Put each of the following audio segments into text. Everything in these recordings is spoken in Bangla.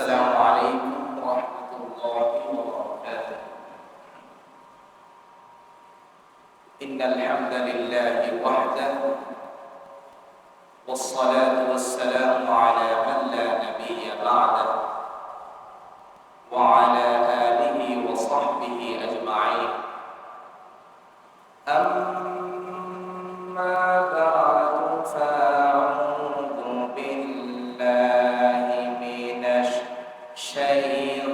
السلام عليكم ورحمة الله وبركاته. إن الحمد لله وحده والصلاة والسلام على من لا نبي بعده وعلى آله وصحبه أجمعين. أما بعد فأعوذ بالله من الشيطان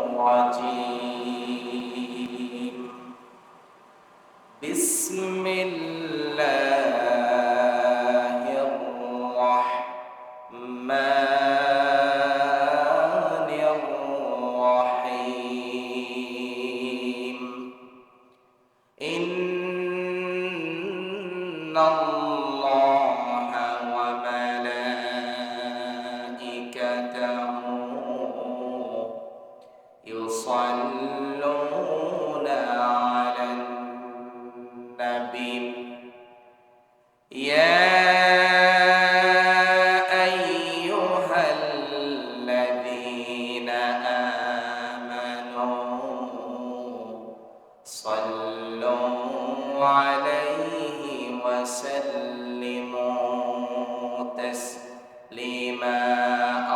الرجيم. بسم الله الرحمن الرحيم. إن الله وملائكته يصلون على النبي يا أيها الذين آمنوا صلوا عليه وسلموا تسليما.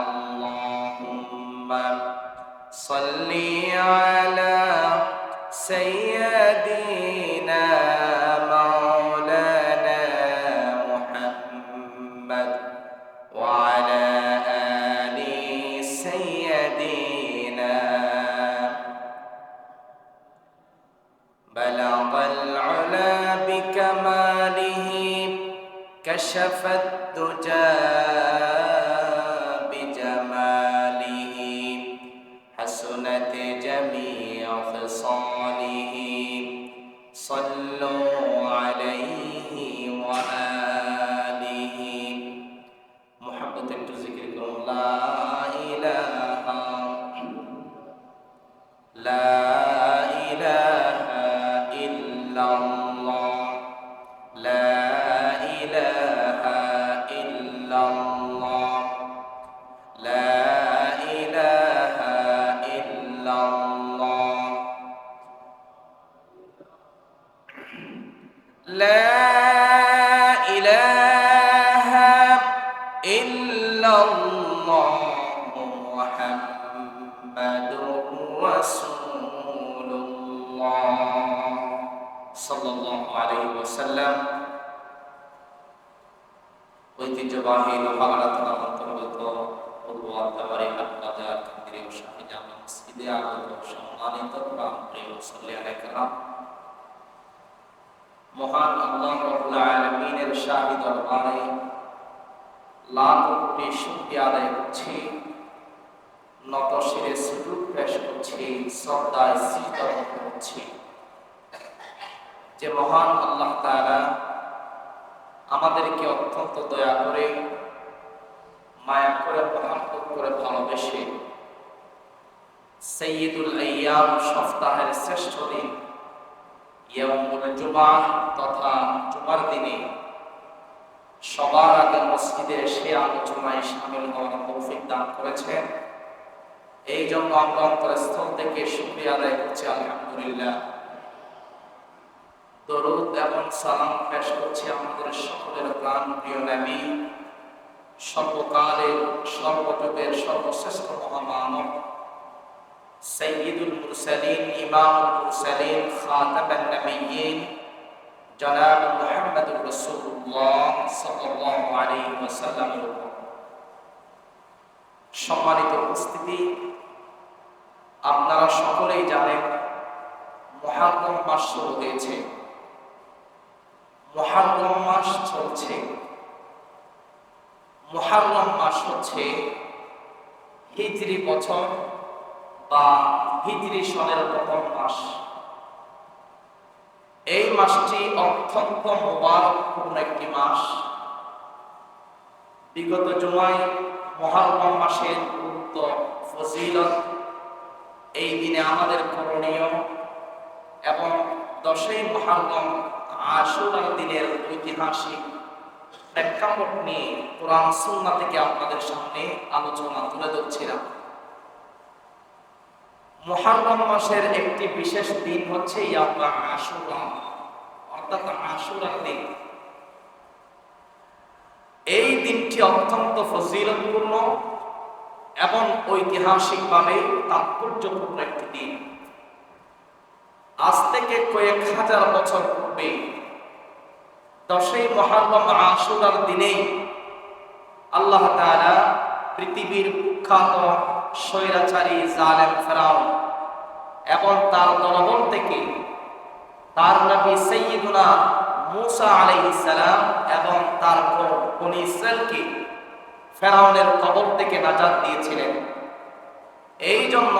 اللهم صل على سيدنا مولانا محمد وعلى آل سيدنا. بلغ العلا بكماله كشف الدجى بجماله حسنت جميع خصاله. صلوا عليه وآله. محبة تذكركم لا إله إلا الله. لا إله إلا الله. لا إله إلا الله. لا إله إلا الله محمد رسول الله صلى الله عليه وسلم. ঐতিহ্যবাহী লোহাগড়া থানার অন্তর্গত পূর্ববাড়ি হাটবাজার কেন্দ্রীয় শাহী জামে মসজিদে আগত সম্মানিত প্রাণপ্রিয় মুসল্লিয়ানে কেরাম, মহান আল্লাহ রাব্বুল আলামিনের শাহী দরবারে লাখ কোটি শুকরিয়া আদায় করছি, নত শিরে সুজুদ পেশ করছি, শ্রদ্ধায় সিজদা করছি যে মহান আল্লাহ তাআলা আমাদেরকে অত্যন্ত দয়া করে, মায়া করে, মহব্বত করে ভালোবেসে সাইয়্যিদুল আইয়াম সপ্তাহের শ্রেষ্ঠ দিন ইয়াউমুল জুমআহ তথা জুমার দিনে সবার আগে মসজিদে এসে আলোচনায় শামিল হওয়ার তৌফিক দান করেছেন। এই জন্য আমরা অন্তরস্থল থেকে শুকরিয়া আদায় করছি আলহামদুলিল্লাহ। দরুদ এবং সালাম পেশ করছি আমাদের সকলের প্রাণ প্রিয় নবী, সর্বকালের সর্বযুগের সর্বশ্রেষ্ঠ মহামানব সাইয়্যিদুল মুরসালিন, ইমামুল মুরসালিন, খাতামুন নবিয়্যিন জনাব মুহাম্মদুর রাসূলুল্লাহ সাল্লাল্লাহু আলাইহি ওয়াসাল্লামের উপর। সম্মানিত উপস্থিতি, আপনারা সকলেই জানেন মুহররম মাস শুরু হয়েছে, মুহররম মাস চলছে। মুহররম মাস হচ্ছে হিজরি বছর বা হিজরি সনের প্রথম মাস। এই মাসটি অত্যন্ত মুবারকপূর্ণ একটি মাস। বিগত জুমায় মুহররম মাসের গুরুত্ব, ফজিলত, এই দিনে আমাদের করণীয় এবং 10ই মুহররম আশুরার দিনের ঐতিহাসিক প্রেক্ষাপট নিয়ে কোরআন সুন্নাহ থেকে আপনাদের সামনে আলোচনা তুলে ধরছিলাম। মুহররম মাসের একটি বিশেষ দিন হচ্ছে ইয়াউম আশুরা, অর্থাৎ আশুরার দিন। এই দিনটি অত্যন্ত ফজিলতপূর্ণ এবং ঐতিহাসিকভাবে তাৎপর্যপূর্ণ একটি দিন। আজ থেকে কয়েক হাজার বছর পূর্বে 10ই মুহররম আশুরার দিনেই আল্লাহ তাআলা পৃথিবীর কুখ্যাত স্বৈরাচারী জালেম ফেরাউন এবং তার দলবল থেকে তার নবী সাইয়্যিদুনা মূসা আলাইহিস সালাম এবং তার বনী ইসরাঈলকে ফেরাউনের কবল থেকে নাজাত দিয়েছিলেন। এই জন্য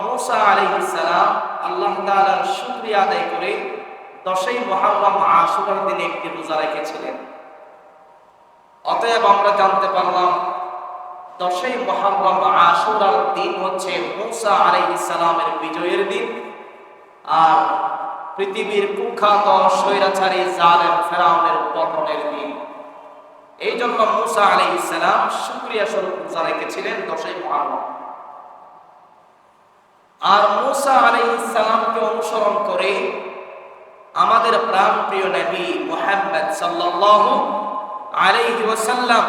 মূসা আলাইহিস সালাম আল্লাহ তাআলার শুকরিয়া আদায় করে 10ই মুহররম আশুরার দিনে একটি রোজা রেখেছিলেন। অতএব আমরা জানতে পারলাম 10ই মুহররম আশুরার দিন হচ্ছে মূসা আলাইহিস সালামের বিজয়ের দিন আর পৃথিবীর কুখ্যাত স্বৈরাচারী জালেম ফেরাউনের পতনের দিন। এই জন্য মূসা আলাইহিস সালাম শুকরিয়া স্বরূপ রোজা রেখেছিলেন 10ই মুহররম। আর মূসা আলাইহিস সালামকে অনুসরণ করে আমাদের প্রাণপ্রিয় নবী মুহাম্মদ সাল্লাল্লাহু আলাইহি ওয়াসাল্লাম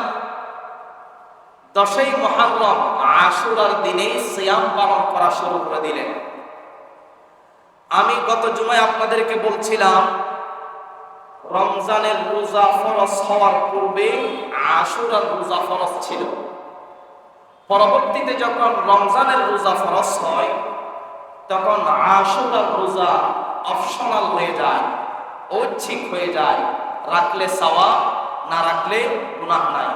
10ই মুহররম আশুরার দিনে সিয়াম পালন করা শুরু করে দিলেন। আমি গত জুমায় আপনাদেরকে বলছিলাম রমজানের রোজা ফরজ হওয়ার পূর্বে আশুরার রোজা ফরজ ছিল। পরবর্তীতে যখন রমজানের রোজা ফরজ হয় তখন আশুরার রোজা অপশনাল হয়ে যায়, ঐচ্ছিক হয়ে যায়। রাখলে সওয়াব, না রাখলে গুনাহ নাই।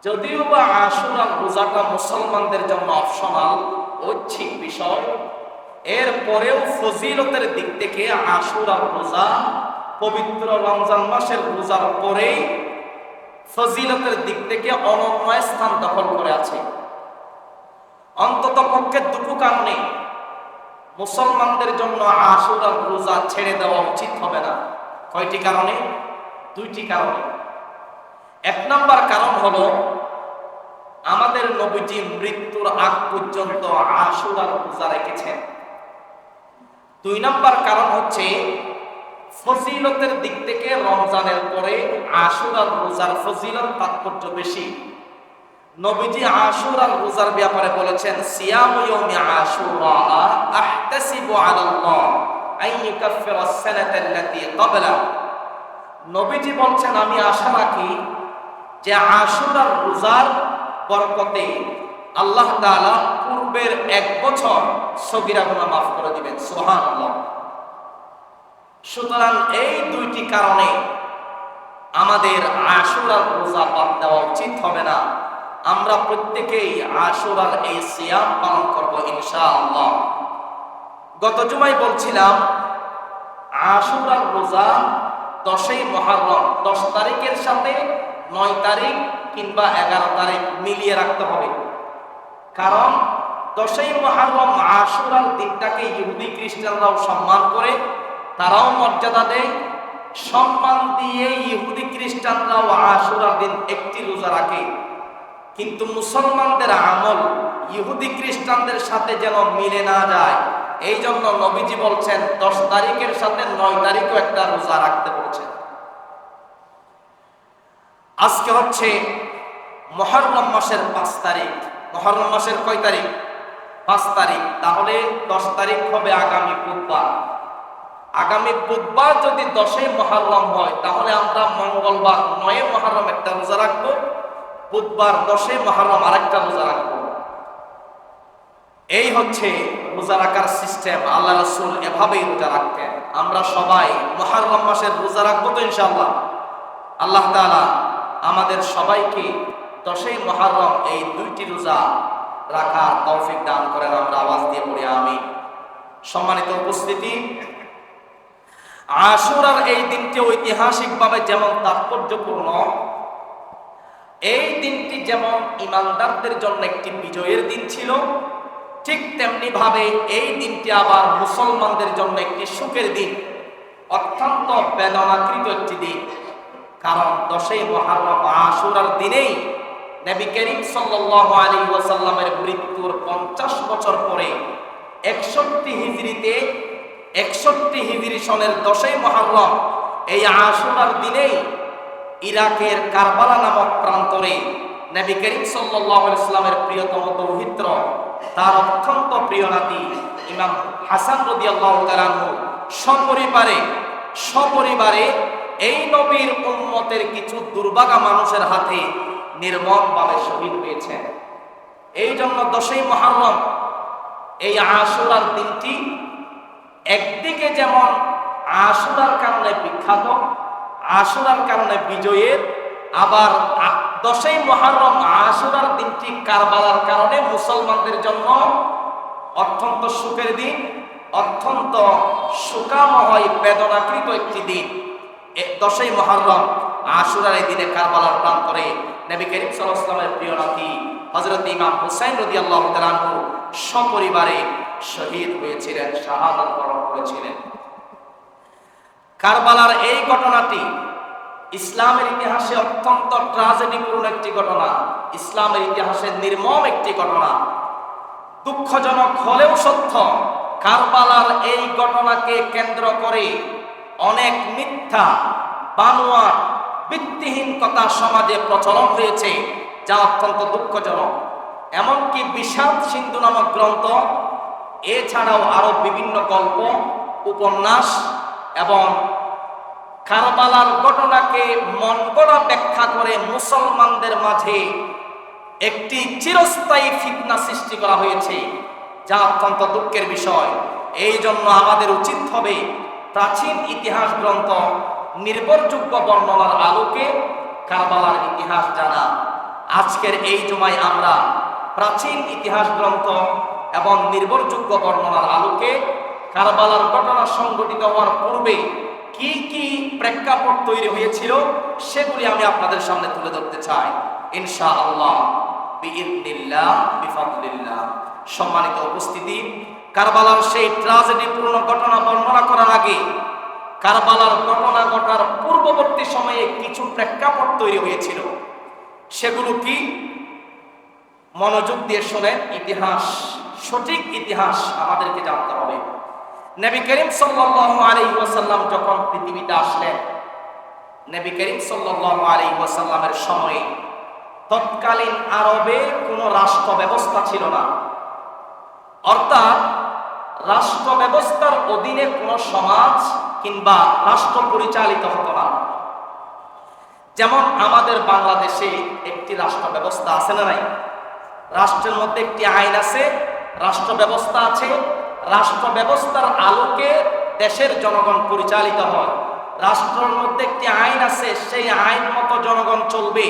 যদিও বা আশুরার রোজাটা মুসলমানদের জন্য অপশনাল, ঐচ্ছিক বিষয়, এর পরেও ফজিলতের দিক থেকে আশুরার রোজা পবিত্র রমজান মাসের রোজার পরে ফজিলতের দিক থেকে অনন্য স্থান দখল করে আছে। অন্তত পক্ষে দুটো কারণে মুসলমানদের জন্য আশুরার রোজা ছেড়ে দেওয়া উচিত হবে না। কয়টি কারণে? দুইটি কারণে। এক নাম্বার কারণ হলো আমাদের নবীজি মৃত্যুর আগ পর্যন্ত আশুরার রোজা রেখেছেন। দুই নাম্বার কারণ হচ্ছে ফজিলতের দিক থেকে রমজানের পরে আশুরার রোজার ফজিলত তাৎপর্য বেশি। নবীজি আশুরার রোজার ব্যাপারে বলেছেন, সিয়ামু ইয়াউমি আশুরা আহতাসিবু আলাল্লাহ আন ইউকাফিরাস সানাতাল্লাতী ক্বাবলা। নবীজি বলছেন, আমি আশা রাখি যে আশুরার রোজার বরকতে আল্লাহ তাআলা পূর্বের 1 বছর সগীরা গুনাহ মাফ করে দিবেন। সুবহানাল্লাহ। সুতরাং এই দুইটি কারণে আমাদের আশুরার রোজা বাদ দেওয়া উচিত হবে না। আমরা প্রত্যেকেই আশুরার এই সিয়াম পালন করব ইনশাআল্লাহ। গত জুমায় বলছিলাম আশুরার রোজা 10ই মুহররম 10 তারিখের সাথে 9 তারিখ কিংবা 11 তারিখ মিলিয়ে রাখতে হবে। কারণ 10ই মুহররম আশুরার দিনটাকে ইহুদি খ্রিস্টানরাও সম্মান করে, তারাও মর্যাদা দেয়। সম্মান দিয়ে ইহুদি খ্রিস্টানরাও আশুরার দিন একটি রোজা রাখে। কিন্তু মুসলমানদের আমল ইহুদি খ্রিস্টানদের সাথে যেন মিলে না যায়, এই জন্য নবীজি বলছেন 10 তারিখের সাথে 9 তারিখও একটা রোজা রাখতে বলছেন। আজকে হচ্ছে মুহররম মাসের 5 তারিখ। মুহররম মাসের কয় তারিখ? 5 তারিখ। তাহলে 10 তারিখ হবে আগামী বুধবার। আগামী বুধবার যদি 10ই মুহররম হয় তাহলে আমরা মঙ্গলবার 9 মুহররম একটা রোজা রাখবো, বুধবার 10ই মুহররম আরেকটা রোজা রাখবো। এই হচ্ছে রোজা রাখার সিস্টেম। আল্লাহ রাসূল এভাবেই রোজা রাখতেন। আমরা সবাই মুহররম মাসের রোজা রাখবো তো ইনশাআল্লাহ। আল্লাহ তাআলা আমাদের সবাইকে 10ই মুহররম এই দুইটি রোজা রাখার তৌফিক দান করেন। আমরা আওয়াজ দিয়ে পড়ি আমিন। সম্মানিত উপস্থিতি, আশুরার এই দিনটি ঐতিহাসিকভাবে যেমন তাৎপর্যপূর্ণ, এই দিনটি যেমন ঈমানদারদের জন্য একটি বিজয়ের দিন ছিল, ঠিক তেমনি ভাবে এই দিনটি আবার মুসলমানদের জন্য একটি সুখের দিন, অত্যন্ত বেদনাকৃত একটি দিন। কারণ 10ই মুহররম আশুরার দিনেই নবী করিম সাল্লাল্লাহু আলাইহি ওয়াসাল্লামের মৃত্যুর 50 বছর পরে 61 হিজরিতে 61 হিজরি সনের 10ই মুহররম এই আশুরার দিনেই ইরাকের কারবালা নামক প্রান্তরে নবী করিম সাল্লাল্লাহু আলাইহি ওয়াসাল্লামের প্রিয়তম দৌহিত্র, তার অত্যন্ত প্রিয় নাতি ইমাম হাসান রাদিয়াল্লাহু তাআলা আনহু সপরিবারে এই নবীর উম্মতের কিছু দুর্ভাগা মানুষের হাতে নির্মমভাবে শহীদ হয়েছেন। এই জন্য 10ই মুহররম এই আশুরার দিনটি একদিকে যেমন আশুরার কারণে বিখ্যাত, আশুরার কারণে বিজয়ের, আবার 10ই মুহররম আশুরার দিনটি কারবালার কারণে মুসলমানদের জন্য অত্যন্ত সুখের দিন, অত্যন্ত সুকাময় বেদনাকৃত একটি দিন। 10ই মুহররম আশুরার এই দিনে কারবালার প্রান্তরে নবী করিম সাল্লাল্লাহু আলাইহি ওয়াসাল্লামের প্রিয় নাতি হযরত ইমাম হুসাইন রাদিয়াল্লাহু তাআলা আনহু সপরিবারে শহীদ হয়েছিলেন, শাহাদাত বরণ করেছিলেন। কারবালার এই ঘটনাটি ইসলামের ইতিহাসে অত্যন্ত ট্র্যাজেডিপূর্ণ একটি ঘটনা, ইসলামের ইতিহাসে নির্মম একটি ঘটনা। দুঃখজনক হলেও সত্য, কারবালার এই ঘটনাকে কেন্দ্র করে অনেক মিথ্যা, বানোয়াট, ভিত্তিহীন কথা সমাজে প্রচলন হয়েছে, যা অত্যন্ত দুঃখজনক। এমনকি বিষাদ সিন্ধু নামক গ্রন্থ, এছাড়াও আরো বিভিন্ন গল্প, উপন্যাস এবং কারবালার ঘটনাকে মনগড়া ব্যাখ্যা করে মুসলমানদের মাঝে একটি চিরস্থায়ী ফিতনা সৃষ্টি করা হয়েছে, যা অত্যন্ত দুঃখের বিষয়। এই জন্য আমাদের উচিত হবে প্রাচীন ইতিহাস গ্রন্থ নির্ভরযোগ্য বর্ণনার আলোকে কারবালার ইতিহাস জানা। আজকের এই জুমায় আমরা প্রাচীন ইতিহাস গ্রন্থ এবং নির্ভরযোগ্য বর্ণনার আলোকে কারবালার ঘটনা সংঘটিত হওয়ার পূর্বে কি কি প্রেক্ষাপট তৈরি হয়েছিল সেগুলি আমি আপনাদের সামনে তুলে ধরতে চাই ইনশাআল্লাহ, বিইذنিল্লাহ, বিফাদলিল্লাহ। সম্মানিত উপস্থিতি, কারবালার সেই ট্র্যাজেডিপূর্ণ ঘটনা বর্ণনা করার আগে কারবালার ঘটনা ঘটার পূর্ববর্তী সময়ে কিছু প্রেক্ষাপট তৈরি হয়েছিল। সেগুলো কি? মনোযোগ দিয়ে শোনেন। ইতিহাস, সঠিক ইতিহাস আমাদেরকে জানতে হবে। নবী করিম সাল্লাল্লাহু আলাইহি ওয়াসাল্লাম যখন পৃথিবীতে আসলেন, নবী করিম সাল্লাল্লাহু আলাইহি ওয়াসাল্লামের সময়ে তৎকালীন আরবে কোনো রাষ্ট্র ব্যবস্থা ছিল না, অর্থাৎ রাষ্ট্র ব্যবস্থার অধীনে কোনো সমাজ কিংবা রাষ্ট্র পরিচালিত হতো না। যেমন আমাদের বাংলাদেশে একটি রাষ্ট্র ব্যবস্থা আছে না নাই? রাষ্ট্রের মধ্যে একটি আইন আছে, রাষ্ট্র ব্যবস্থা আছে। রাষ্ট্র ব্যবস্থার আলোকে দেশের জনগণ পরিচালিত হয়। রাষ্ট্রের মধ্যে একটি আইন আছে, সেই আইন মতো জনগণ চলবে,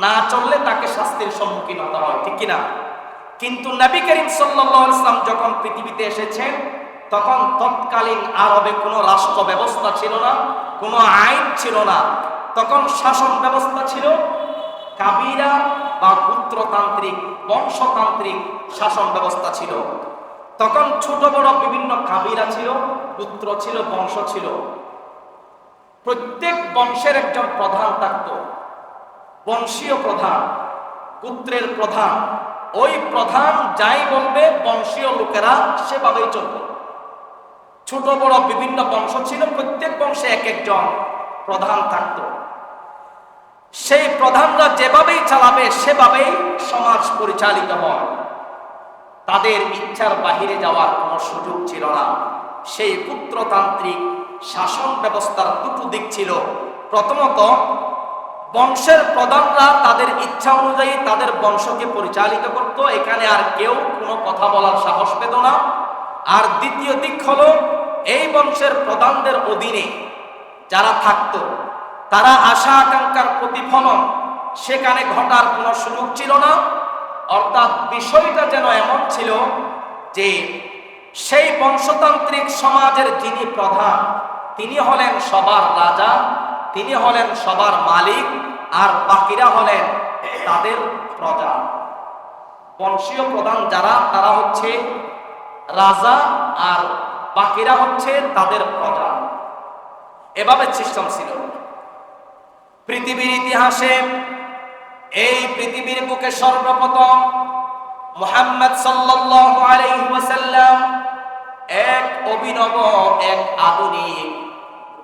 না চললে তাকে শাস্তির সম্মুখীন হতে হয়, ঠিক কিনা? কিন্তু নবী করিম সাল্লাল্লাহু আলাইহি ওয়াসাল্লাম যখন পৃথিবীতে এসেছেন, তখন তৎকালীন আরবে কোনো রাষ্ট্র ব্যবস্থা ছিল না, কোনো আইন ছিল না। তখন শাসন ব্যবস্থা ছিল কাবিলা বা গোত্রতান্ত্রিক, বংশতান্ত্রিক শাসন ব্যবস্থা ছিল। তখন ছোট বড় বিভিন্ন কাবিলা ছিল, গোত্র ছিল, বংশ ছিল। প্রত্যেক বংশের একজন প্রধান থাকত, বংশীয় প্রধান, গোত্রের প্রধান। ওই প্রধান যাই বলবে বংশীয় লোকেরা সেভাবেই চলত। ছোট বড় বিভিন্ন বংশ ছিল, প্রত্যেক বংশে এক একজন প্রধান থাকত। সেই প্রধানরা যেভাবেই চালাবে সেভাবেই সমাজ পরিচালিত হয়। তাদের ইচ্ছার বাহিরে যাওয়ার কোনো সুযোগ ছিল না। সেই পুত্রতান্ত্রিক শাসন ব্যবস্থার দুটো দিক ছিল। প্রথমত, বংশের প্রধানরা তাদের ইচ্ছা অনুযায়ী তাদের বংশকে পরিচালিত করত, এখানে আর কেউ কোনো কথা বলার সাহস পেত না। আর দ্বিতীয় দিক হলো, এই বংশের প্রধানদের অধীনে যারা থাকতো তারা আশা আকাঙ্ক্ষার প্রতিফলন সেখানে ঘটার কোনো সুযোগ ছিল না। অর্থাৎ বিষয়টা যেন এমন ছিল যে সেই বংশতান্ত্রিক সমাজের যিনি প্রধান তিনি হলেন সবার রাজা, তিনি হলেন সবার মালিক, আর বাকিরা হলেন তাদের প্রজা। বংশীয় প্রধান যারা, তারা হচ্ছে রাজা আর বাকিরা হচ্ছে তাদের প্রজা। এভাবে সিস্টেম ছিল। পৃথিবীর ইতিহাসে এই পৃথিবীর বুকে সর্বপ্রথম মুহাম্মদ সাল্লাল্লাহু আলাইহি ওয়াসাল্লাম এক অভিনব, এক আধুনিক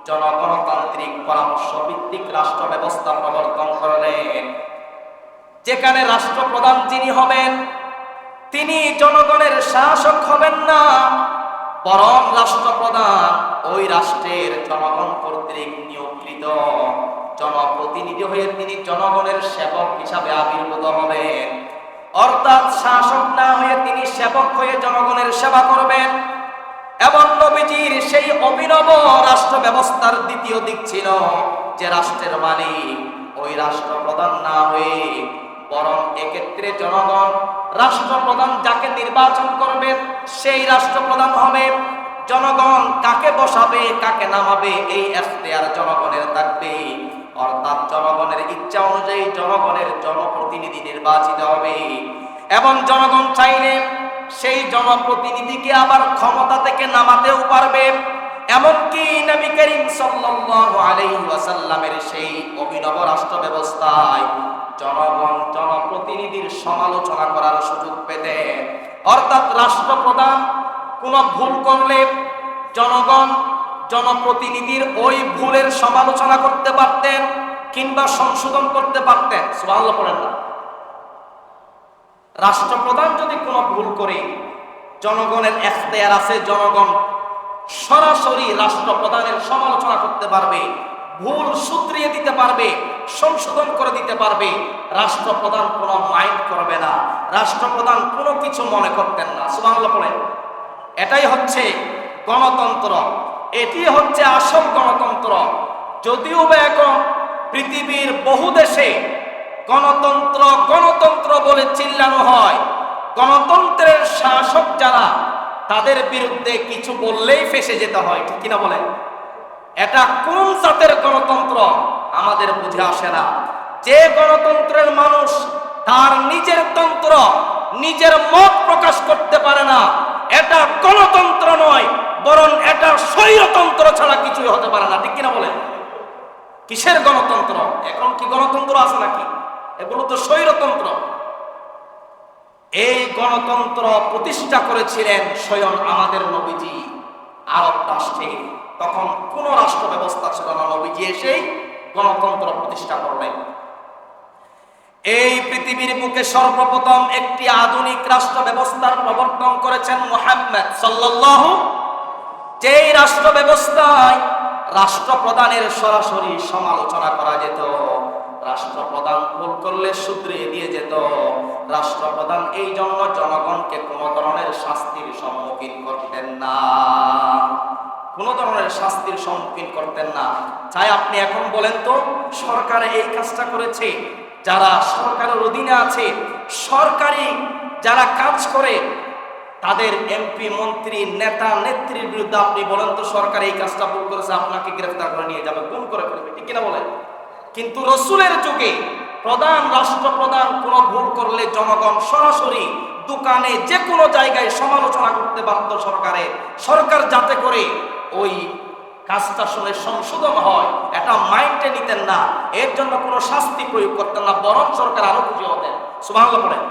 জনগণতান্ত্রিক পরামর্শ ভিত্তিক রাষ্ট্র ব্যবস্থা প্রবর্তন করলেন, যেখানে রাষ্ট্রপ্রধান যিনি হবেন তিনি জনগণের শাসক হবেন না, বরং রাষ্ট্রপ্রধান ওই রাষ্ট্রের জনগণ কর্তৃক নিয়োগকৃত জনপ্রতিনিধি হয়ে তিনি জনগণের সেবক হিসাবে আবির্ভূত হবেন। অর্থাৎ শাসক না হয়ে তিনি সেবক হয়ে জনগণের সেবা করবেন। এবং নবীজির সেই অভিনব রাষ্ট্র ব্যবস্থার দ্বিতীয় দিক ছিল যে রাষ্ট্রের মালিক ওই রাষ্ট্রপ্রধান না হয়ে বরং এক্ষেত্রে জনগণ রাষ্ট্রপ্রধান যাকে নির্বাচন করবেন সেই রাষ্ট্রপ্রধান হবে। জনগণ কাকে বসাবে কাকে নামাবে এই এখতিয়ার জনগণের থাকবে। অর্থাৎ জনগণের ইচ্ছা অনুযায়ী জনগণের জনপ্রতিনিধি নির্বাচিত হবে এবং জনগণ চাইলে সেই জনপ্রতিনিধিকে আবার ক্ষমতা থেকে নামাতেও পারবে। এমনকি নবী করিম সাল্লাল্লাহু আলাইহি ওয়াসাল্লামের সেই অভিনব রাষ্ট্র ব্যবস্থায় জনগণ জনপ্রতিনিধির সমালোচনা করার সুযোগ পেতেন। অর্থাৎ রাষ্ট্রপ্রধান কোন ভুল করলে জনগণ জনপ্রতিনিধির ওই ভুলের সমালোচনা করতে পারতেন কিংবা সংশোধন করতে পারতেন। সুবহানাল্লাহ পড়েন না। রাষ্ট্রপ্রধান যদি কোনো ভুল করে জনগণের এখতিয়ার আছে, জনগণ সরাসরি রাষ্ট্রপ্রধানের সমালোচনা করতে পারবে, ভুল শুধরিয়ে দিতে পারবে, সংশোধন করে দিতে পারবে। রাষ্ট্রপ্রধান কোনো মাইন্ড করবে না, রাষ্ট্রপ্রধান কোনো কিছু মনে করতেন না। সুবহানাল্লাহ পড়েন। এটাই হচ্ছে গণতন্ত্র, এটি হচ্ছে আসল গণতন্ত্র। যদিও বা এখন পৃথিবীর বহু দেশে গণতন্ত্র গণতন্ত্র বলে চিল্লানো হয়, গণতন্ত্রের শাসক যারা তাদের বিরুদ্ধে কিছু বললেই ফেঁসে যেতে হয়, ঠিক কিনা বলেন? এটা কোন জাতের গণতন্ত্র আমাদের বুঝে আসে না। যে গণতন্ত্রের মানুষ তার নিজের তন্ত্র নিজের মত প্রকাশ করতে পারে না, এটা গণতন্ত্র নয়, বরং এটা স্বৈরতন্ত্র ছাড়া কিছুই হতে পারে না, ঠিক কিনা বলেন? কিসের গণতন্ত্র? এখন কি গণতন্ত্র আছে নাকি? এগুলো তো স্বৈরতন্ত্র। এই গণতন্ত্র প্রতিষ্ঠা করেছিলেন স্বয়ং আমাদের নবীজি আরব রাষ্ট্রে। তখন কোন রাষ্ট্র ব্যবস্থা ছিল না, নবীজি এসেই গণতন্ত্র প্রতিষ্ঠা করলেন। এই পৃথিবীর বুকে সর্বপ্রথম একটি আধুনিক রাষ্ট্র ব্যবস্থার প্রবর্তন করেছেন মুহাম্মদ সাল্লাল্লাহু। যেই রাষ্ট্র ব্যবস্থায় রাষ্ট্রপ্রধানের সরাসরি সমালোচনা করা যেত, রাষ্ট্রপ্রধান ভুল করলে শুধরিয়ে দিয়ে যেত, রাষ্ট্রপ্রধান এই জন্য জনগণকে কোনো ধরনের শাস্তির সম্মুখীন করতেন না, কোনো ধরনের শাস্তির সম্মুখীন করতেন না। চাই আপনি এখন বলেন তো, সরকার এই কাজটা করেছে, যারা সরকারের অধীনে আছে, সরকারি যারা কাজ করে তাদের এমপি মন্ত্রী নেতা নেত্রীর বিরুদ্ধে আপনি বলেন তো সরকার এই কাজটা ভুল করেছে, আপনাকে গ্রেফতার করে নিয়ে যাবে, গুম করে ফেলবে, ঠিক কিনা বলেন? কিন্তু রসুলের যুগে প্রধান রাষ্ট্রপ্রধান কোন ভুল করলে জনগণ সরাসরি দোকানে যে কোনো জায়গায় সমালোচনা করতে পারত সরকারের। সরকার যাতে করে ওই কাজটা শুনে সংশোধন হয় এটা মাইন্ডে নিতেন না, এর জন্য কোনো শাস্তি প্রয়োগ করতেন না, বরং সরকার আরো খুশি হতেন। সুবহানাল্লাহ পড়েন।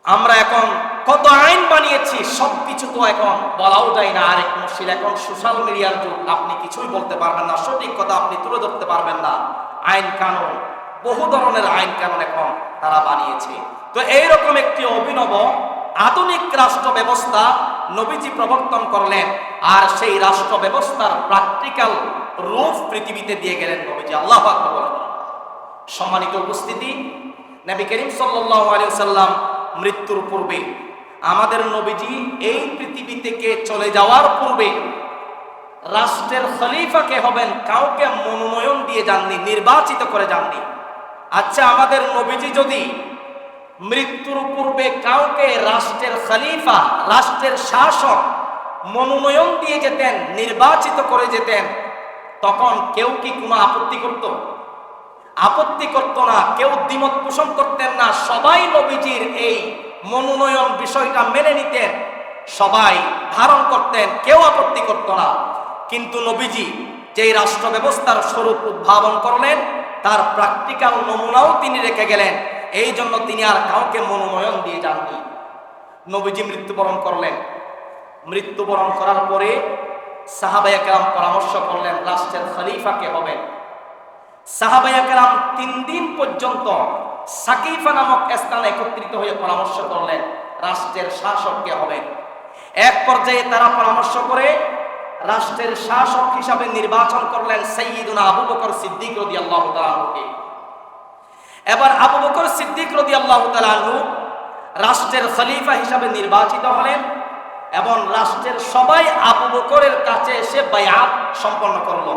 আমরা এখন কত আইন বানিয়েছি, সবকিছু তো এখন বলাও যায় না। আরেক মুশকিল, এখন সোশ্যাল মিডিয়ার যুগ, আপনি কিছুই বলতে পারবেন না, সঠিক কথা আপনি তুলে ধরতে পারবেন না। আইন কানুন, বহু ধরনের আইন কানুন এখন তারা বানিয়েছে। তো এইরকম একটি অভিনব আধুনিক রাষ্ট্র ব্যবস্থা নবীজি প্রবর্তন করলেন, আর সেই রাষ্ট্র ব্যবস্থার প্র্যাকটিক্যাল রূপ পৃথিবীতে দিয়ে গেলেন নবীজি। আল্লাহু আকবার বলেন। সম্মানিত উপস্থিতি, নবী করিম সাল্লাল্লাহু আলাইহি ওয়াসাল্লাম মৃত্যুর পূর্বে, আমাদের নবীজি এই পৃথিবী থেকে চলে যাওয়ার পূর্বে রাষ্ট্রের খলিফাকে হবেন কাউকে মনোনয়ন দিয়ে যাননি, নির্বাচিত করে যাননি। আচ্ছা, আমাদের নবীজি যদি মৃত্যুর পূর্বে কাউকে রাষ্ট্রের খলিফা, রাষ্ট্রের শাসক মনোনয়ন দিয়ে যেতেন, নির্বাচিত করে যেতেন, তখন কেউ কি কোনো আপত্তি করত? আপত্তি করত না, কেউ দ্বিমত পোষণ করতেন না। সবাই নবীজির এই মনোনয়ন বিষয়টা মেনে নিতেন, সবাই ধারণ করতেন, কেউ আপত্তি করত না। কিন্তু নবীজি যেই রাষ্ট্র ব্যবস্থার স্বরূপ উদ্ভাবন করলেন তার প্র্যাকটিক্যাল নমুনাও তিনি রেখে গেলেন। এই জন্য তিনি আর কাউকে মনোনয়ন দিয়ে যাননি। নবীজি মৃত্যুবরণ করলেন। মৃত্যুবরণ করার পরে সাহাবায়ে কেরাম পরামর্শ করলেন রাষ্ট্রের খলিফা কে হবেন। সাহাবায়ে কেরাম 3 দিন পর্যন্ত সাকিফা নামক স্থানে একত্রিত হয়ে পরামর্শ করলেন রাষ্ট্রের শাসক কে হবেন। এক পর্যায়ে তারা পরামর্শ করে রাষ্ট্রের শাসক হিসাবে নির্বাচন করলেন সাইয়্যিদুনা আবু বকর সিদ্দিক রাদিয়াল্লাহু তাআলা আনহুকে। এবার আবু বকর সিদ্দিক রাদিয়াল্লাহু তাআলা আনহু রাষ্ট্রের খলিফা হিসাবে নির্বাচিত হলেন এবং রাষ্ট্রের সবাই আবু বকরের কাছে এসে বায়াত সম্পন্ন করল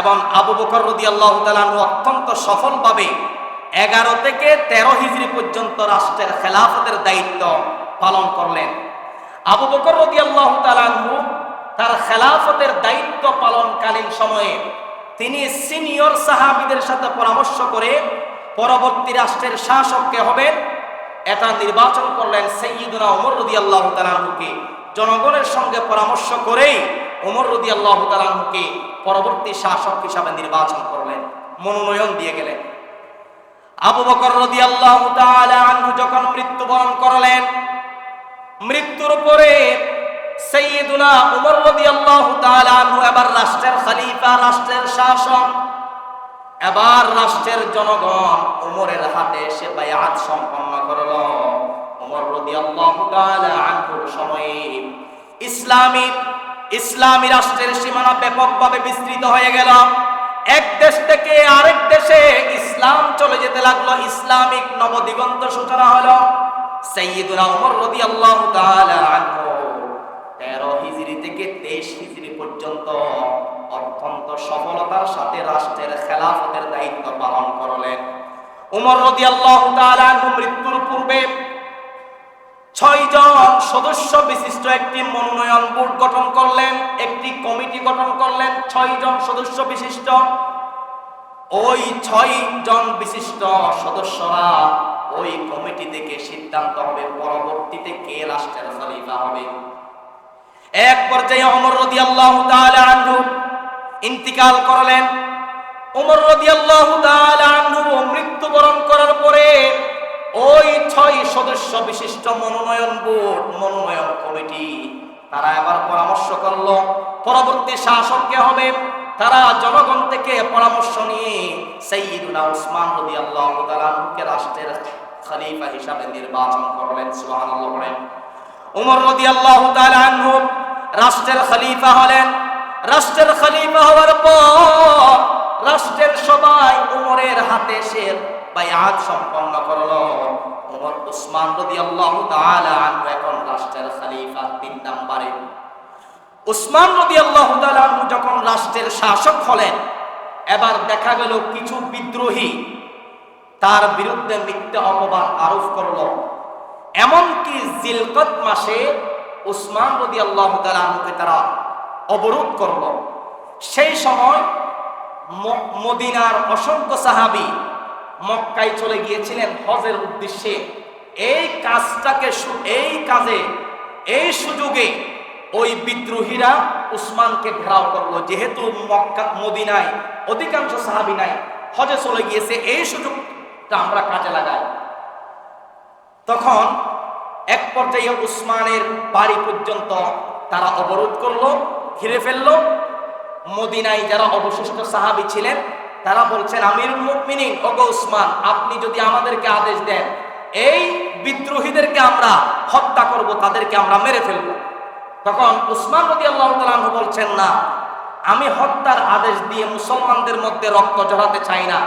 এবং আবু বকর রাদিয়াল্লাহু তাআলা আনহু অত্যন্ত সফলভাবে 11 থেকে 13 হিজরি পর্যন্ত রাষ্ট্রের খেলাফতের দায়িত্ব পালন করলেন। আবু বকর রাদিয়াল্লাহু তাআলা আনহু তার খেলাফতের দায়িত্ব পালনকালীন সময়ে তিনি সিনিয়র সাহাবীদের সাথে পরামর্শ করে পরবর্তী রাষ্ট্রের শাসক কে হবেন এটা নির্বাচন করলেন সাইয়্যিদুনা ওমর রাদিয়াল্লাহু তাআলা আনহুকে। জনগণের সঙ্গে পরামর্শ করেই ওমর রাদিয়াল্লাহু তাআলা আনহুকে পরবর্তী শাসক হিসাবে নির্বাচন করলেন, মনোনয়ন দিয়ে গেলেন। আবু বকর রাদিয়াল্লাহু তাআলা আনহু যখন মৃত্যুবরণ করলেন, মৃত্যুর পরে সাইয়্যিদুনা ওমর রাদিয়াল্লাহু তাআলা আনহু এবার রাষ্ট্রের খলিফা, রাষ্ট্রের শাসক। এবার রাষ্ট্রের জনগণ ওমরের হাতে এসে বায়াত সম্পন্ন করল। ওমর রাদিয়াল্লাহু তাআলা আনহুর সময়ে ইসলামী রাষ্ট্রের সীমানা ব্যাপকভাবে বিস্তৃত হয়ে গেল। এক দেশ থেকে আরেক দেশে ইসলাম চলে যেতে লাগলো, ইসলামিক নবদিগন্ত সূচনা হলো। সাইয়্যিদুনা ওমর রাদিয়াল্লাহু তাআলা আনহু 13 হিজরি থেকে 23 হিজরি পর্যন্ত অত্যন্ত সফলতার সাথে রাষ্ট্রের খেলাফতের দায়িত্ব পালন করলেন। ওমর রাদিয়াল্লাহু তাআলা আনহু মৃত্যুর পূর্বে 6 জন সদস্য বিশিষ্ট একটি মনোনয়ন বোর্ড গঠন করলেন, একটি কমিটি গঠন করলেন। 6 জন সদস্য বিশিষ্ট ওই 6 জন বিশিষ্ট সদস্যরা ওই কমিটি থেকে সিদ্ধান্ত হবে পরবর্তীতে কে রাষ্ট্রের খলিফা হবে। এক পর্যায়ে ওমর রাদিয়াল্লাহু তাআলা আনহু ইন্তিকাল করলেন। ওমর রাদিয়াল্লাহু তাআলা আনহু মৃত্যুবরণ করার পরে ওই 6 সদস্য বিশিষ্ট মনোনয়ন বোর্ড, মনোনয়ন কমিটি তারা এবার পরামর্শ করলো পরবর্তী শাসক কে হবে। তারা জনগণ থেকে পরামর্শ নিয়ে সাইয়্যিদুনা উসমান রাদিয়াল্লাহু তাআলা আনহুকে রাষ্ট্রের খলিফা হিসাবে নির্বাচন করলেন। সুবহানাল্লাহ। ওমর রাদিয়াল্লাহু তাআলা আনহু রাষ্ট্রের খলিফা হলেন। রাষ্ট্রের খলিফা হওয়ার পর রাষ্ট্রের সবাই ওমরের হাতে এসে বায়াত সম্পন্ন করলো। ওমর উসমান রাদিয়াল্লাহু তাআলা আনহু এখন রাষ্ট্রের খলিফা 3 নম্বরে। উসমান রাদিয়াল্লাহু তাআলা আনহু যখন রাষ্ট্রের শাসক হলেন, এবার দেখা গেল কিছু বিদ্রোহী তার বিরুদ্ধে মিথ্যা অপবাদ আরোপ করলো। এমনকি জিলকত মাসে উসমান রাদিয়াল্লাহু তাআলা আনহুকে তারা অবরোধ করলো। সেই সময় মদিনার অসংখ্য সাহাবী মক্কায় চলে গিয়েছিলেন হজের উদ্দেশ্যে। এই সুযোগে ওই বিদ্রোহীরা উসমানকে ঘেরাও করলো। যেহেতু মক্কা মদিনায় অধিকাংশ সাহাবী নাই, হজে চলে গিয়েছে, এই সুযোগটা আমরা কাজে লাগাই। তখন এক পর্যায়ে উসমানের বাড়ি পর্যন্ত তারা অবরোধ করলো, ঘিরে ফেললো। মদিনায় যারা অবশিষ্ট সাহাবী ছিলেন তারা বলছেন, আমিরুল মুমিনিন ওগো উসমান, আপনি যদি আমাদেরকে আদেশ দেন এই বিদ্রোহীদেরকে আমরা হত্যা করব, তাদেরকে আমরা মেরে ফেলব। তখন উসমান রাদিয়াল্লাহু তাআলা আনহু বলছেন, না, আমি হত্যার আদেশ দিয়ে মুসলমানদের মধ্যে রক্ত ঝরাতে চাই না,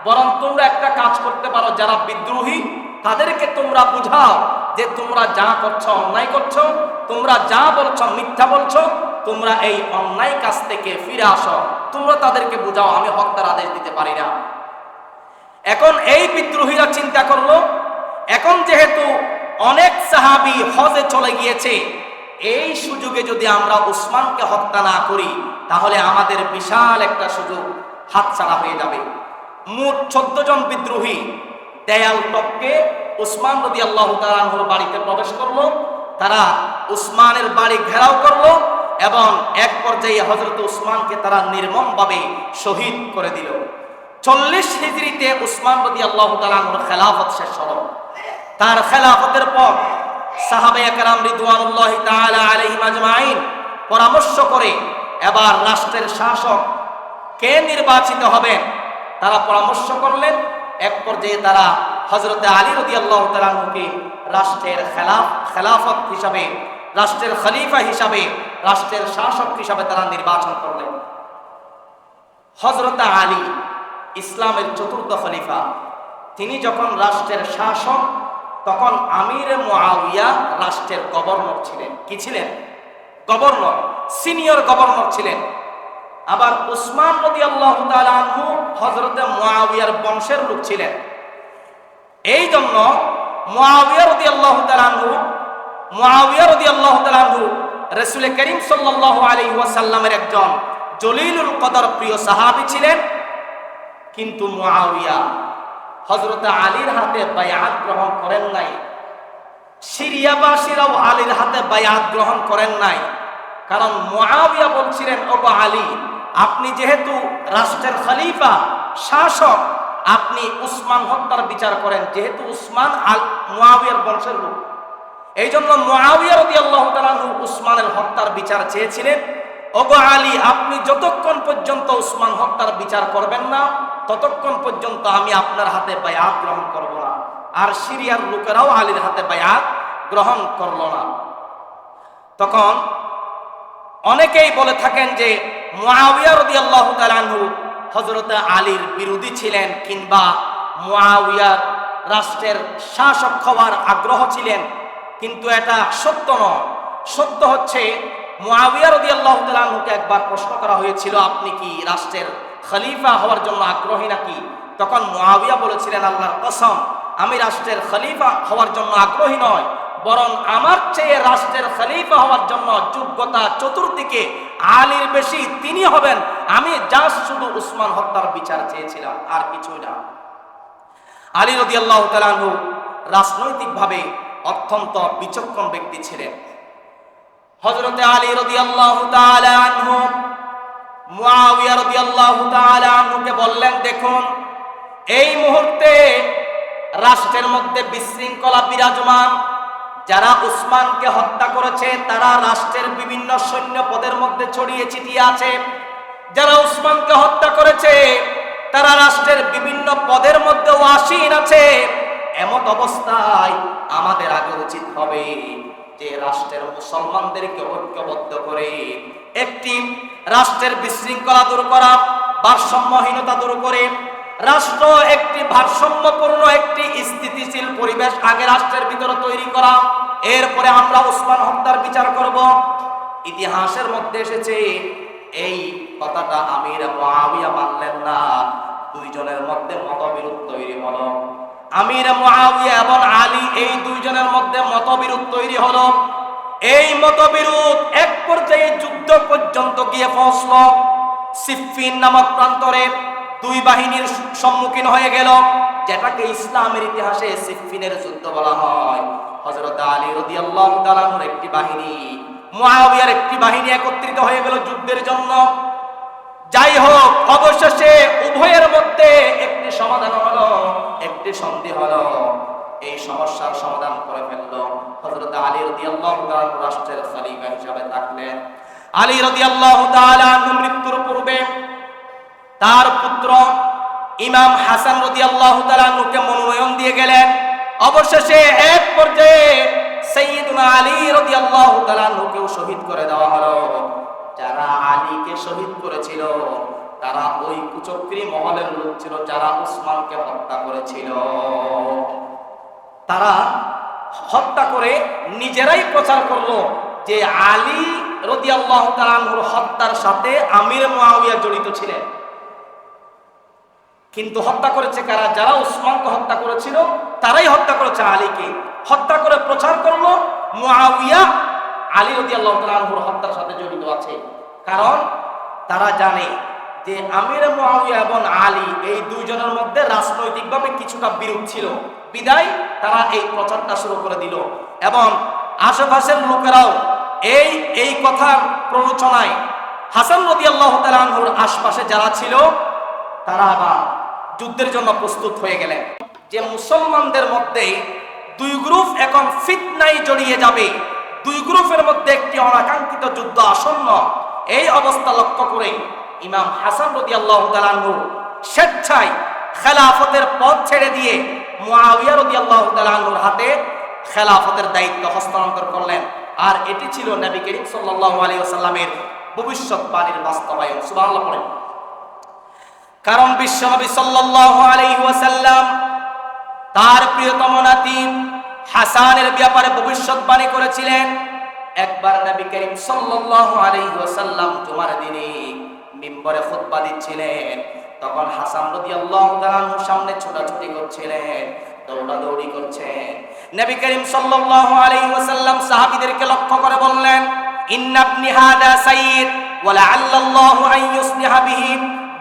বরং তোমরা একটা কাজ করতে পারো, যারা বিদ্রোহী তাদেরকে তোমরা বুঝাও যে তোমরা যা করছো অন্যায় করছো, তোমরা যা বলছো মিথ্যা বলছো, তোমরা এই অন্যায় কাজ থেকে ফিরে আসো, তোমরা তাদেরকে বুঝাও, আমি হত্যার আদেশ দিতে পারি না। এখন এই বিদ্রোহীরা চিন্তা করলো, এখন যেহেতু অনেক সাহাবী হজে চলে গিয়েছে, এই সুযোগে যদি আমরা উসমানকে হত্যা না করি তাহলে আমাদের বিশাল একটা সুযোগ হাতছাড়া হয়ে যাবে। মোট 14 জন বিদ্রোহী দেয়াল টপকে উসমান রাদিয়াল্লাহু তাআলা আনহুর বাড়িতে প্রবেশ করলো। তারা উসমানের বাড়ি ঘেরাও করলো এবং এক পর্যায়ে হযরত উসমানকে তারা নির্মমভাবে শহীদ করে দিল। 40 হিজরিতে উসমান রাদিয়াল্লাহু তাআলা আনহুর খেলাফত শেষ হলো। তার খেলাফতের পর সাহাবায়ে কেরাম রিদওয়ানুল্লাহি তাআলা আলাইহিম আজমাইন পরামর্শ করে এবার রাষ্ট্রের শাসক কে নির্বাচিত হবেন তারা পরামর্শ করলেন। এক পর্যায়ে তারা হযরতে আলী রাদিয়াল্লাহু তাআলা আনহুকে রাষ্ট্রের খেলাফত হিসাবে, রাষ্ট্রের খলিফা হিসাবে, রাষ্ট্রের শাসক হিসাবে তারা নির্বাচন করলেন। হযরতে আলী ইসলামের চতুর্থ খলিফা, তিনি যখন রাষ্ট্রের শাসক তখন আমির মুআবিয়া রাষ্ট্রের গভর্নর ছিলেন। কি ছিলেন? গভর্নর, সিনিয়র গভর্নর ছিলেন। আবার উসমান রাদিয়াল্লাহু তাআলা আনহু হযরতে মুআবিয়ার বংশের লোক ছিলেন। এই জন্য মুআবিয়া রাদিয়াল্লাহু তাআলা আনহু রাসূল করিম সাল্লাল্লাহু আলাইহি ওয়াসাল্লামের একজন জলিলুল কদর প্রিয় সাহাবী ছিলেন। কিন্তু মুআবিয়া হযরতে আলীর হাতে বায়াত গ্রহণ করেন নাই। সিরিয়াবাসীরাও আলীর হাতে বায়াত গ্রহণ করেন নাই। কারণ মুআবিয়া বলছিলেন, ওগো আলী, আপনি যেহেতু রাষ্ট্রের খলিফা, শাসক, আপনি উসমান হত্যার বিচার করেন, যেহেতু উসমান মুআবিয়ার বংশের লোক। এই জন্য মুআবিয়া রাদিয়াল্লাহু তাআলা আনহু উসমানের হত্যার বিচার চেয়েছিলেন। ওগো আলী, আপনি যতক্ষণ পর্যন্ত উসমান হত্যার বিচার করবেন না ততক্ষণ পর্যন্ত আমি আপনার হাতে বায়াত গ্রহণ করব না। আর সিরিয়ার লোকেরাও আলীর হাতে বায়াত গ্রহণ করল না। তখন অনেকেই বলে থাকেন যে মুআবিয়া রাদিয়াল্লাহু তাআলা আনহু হযরত আলীর বিরোধী ছিলেন, কিংবা মুআবিয়ার রাষ্ট্রের শাসক হওয়ার আগ্রহ ছিলেন। কিন্তু এটা সত্য নয়। সত্য হচ্ছে মুআবিয়া রাদিয়াল্লাহু তাআলা আনহুকে একবার প্রশ্ন করা হয়েছিল, আপনি কি রাষ্ট্রের খলিফা হওয়ার জন্য আগ্রহী নাকি? তখন মুআবিয়া বলেছিলেন, আল্লাহর কসম, আমি রাষ্ট্রের খলিফা হওয়ার জন্য আগ্রহী নয়, বরং আমার চেয়ে রাষ্ট্রের খলিফা হওয়ার জন্য যোগ্যতা চতুর্দিকে আলীর বেশি, তিনি হবেন। আমি জাস্ট শুধু উসমান হত্যার বিচার চেয়েছিলাম, আর কিছুই না। আলী রাদিয়াল্লাহু তাআলা আনহু রাজনৈতিকভাবে অত্যন্ত বিচক্ষণ ব্যক্তি ছিলেন। হযরতে আলী রাদিয়াল্লাহু তাআলা আনহু মুআবিয়া রাদিয়াল্লাহু তাআলা আনহুকে বললেন, দেখুন, এই মুহূর্তে রাষ্ট্রের মধ্যে বিশৃঙ্খলা বিরাজমান। যারা উসমানকে হত্যা করেছে তারা রাষ্ট্রের বিভিন্ন সৈন্য পদের মধ্যে ছড়িয়ে ছিটিয়ে আছে। যারা উসমানকে হত্যা করেছে তারা রাষ্ট্রের বিভিন্ন পদের মধ্যে আসীন আছে। এমত অবস্থায় আমাদের আগে উচিত হবে যে রাষ্ট্রের মুসলমানদেরকে ঐক্যবদ্ধ করে একটি রাষ্ট্রের বিশৃঙ্খলা দূর করা, ভারসাম্যহীনতা দূর করে রাষ্ট্র একটি ভারসাম্যপূর্ণ একটি স্থিতিশীল পরিবেশ আগে রাষ্ট্রের ভিতরে তৈরি করা। এরপরে আমরা উসমান হত্যার বিচার করব। ইতিহাসের মধ্যে এসেছে এই কথাটা আমির মুআবিয়া মানলেন না। দুইজনের মধ্যে মতবিরোধ তৈরি হলো। আমির মুআবিয়া এবং আলী, এই দুইজনের মধ্যে মতবিরোধ তৈরি হলো। এই মতবিরোধ এক পর্যায়ে যুদ্ধ পর্যন্ত গিয়ে পৌঁছল। সিফফিন নামক প্রান্তরে দুই বাহিনীর সম্মুখীন হয়ে গেল, যেটাকে ইসলামের ইতিহাসে সিফফিনের যুদ্ধ বলা হয়। হযরত আলী রাদিয়াল্লাহু তাআলা আনহুর একটি বাহিনী, মুআবিয়ার একটি বাহিনী একত্রিত হয়ে গেল যুদ্ধের জন্য। যাই হোক, অবশেষে উভয়ের মধ্যে একটি সমাধান হলো, একটি সন্ধি হলো। এই সমস্যার সমাধান করে ফেলল। হযরত আলী রাদিয়াল্লাহু তাআলা আনহু রাষ্ট্রের খলিফা হিসেবে থাকলেন। আলী রাদিয়াল্লাহু তাআলা আনহু মৃত্যুর পূর্বে তার পুত্র ইমাম হাসান রাদিয়াল্লাহু তাআলা আনহুকে মনোনয়ন দিয়ে গেলেন। অবশেষে এক পর্যায়ে সাইয়্যিদুনা আলী রাদিয়াল্লাহু তাআলা আনহুকে শহীদ করে দেওয়া হলো। যারা আলীকে শহীদ করেছিল তারা ওই কুচক্রী মহলের লোক ছিল যারা উসমানকে হত্যা করেছিল। তারা হত্যা করে নিজেরাই প্রচার করলো যে আলী রাদিয়াল্লাহু তাআলা আনহুর হত্যার সাথে আমির মুআবিয়া জড়িত ছিলেন। কিন্তু হত্যা করেছে কারা? যারা উসমানকে হত্যা করেছিল তারাই হত্যা করেছে আলীকে। হত্যা করে প্রচার করলো মুআবিয়া আলী রাদিয়াল্লাহু তাআলা আনহুর হত্যার সাথে জড়িত আছে। কারণ তারা জানে যে আমির মুআবিয়া এবং আলী এই দুইজনের মধ্যে রাজনৈতিকভাবে কিছুটা বিরোধ ছিল, বিদায় তারা এই প্রচারটা শুরু করে দিল। এবং আশেপাশের লোকেরাও এই কথার প্ররোচনায় হাসান রাদিয়াল্লাহু তাআলা আনহুর আশপাশে যারা ছিল তারা আবার যুদ্ধের জন্য প্রস্তুত হয়ে গেলেন। যে মুসলমানদের মধ্যে দুই গ্রুপ এখন ফিতনায় জড়িয়ে যাবে, দুই গ্রুপের মধ্যে একটি অনাকাঙ্ক্ষিত যুদ্ধ আসন্ন, এই অবস্থা লক্ষ্য করে ইমাম হাসান রাদিয়াল্লাহু তাআলা আনহু স্বেচ্ছায় খেলাফতের পদ ছেড়ে দিয়ে মুআবিয়া রাদিয়াল্লাহু তাআলা আনহুর হাতে খেলাফতের দায়িত্ব হস্তান্তর করলেন। আর এটি ছিল নবী করিম সাল্লাল্লাহু আলাইহি ওয়াসাল্লামের ভবিষ্যৎবাণীর বাস্তবায়ন। সুবহানাল্লাহ পড়েন। কারণ বিশ্বনবী সাল্লাল্লাহু আলাইহি ওয়াসাল্লাম তার প্রিয়তম নাতি হাসানের ব্যাপারে ভবিষ্যৎবাণী করেছিলেন। একবার নবী করিম সাল্লাল্লাহু আলাইহি ওয়াসাল্লাম জুমার দিনে মিম্বরে খুতবা দিচ্ছিলেন, তখন হাসান রাদিয়াল্লাহু তাআলা আনহু সামনে ছোটাছুটি করছিলেন, দৌড়াদৌড়ি করছেন। নবী করিম সাল্লাল্লাহু আলাইহি ওয়াসাল্লাম সাহাবীদেরকে লক্ষ্য করে বললেন, ইন্না ইবনি হাদা সাইয়্যিদ ওয়া লাআল্লাল্লাহু আন ইউসলিহা বিহি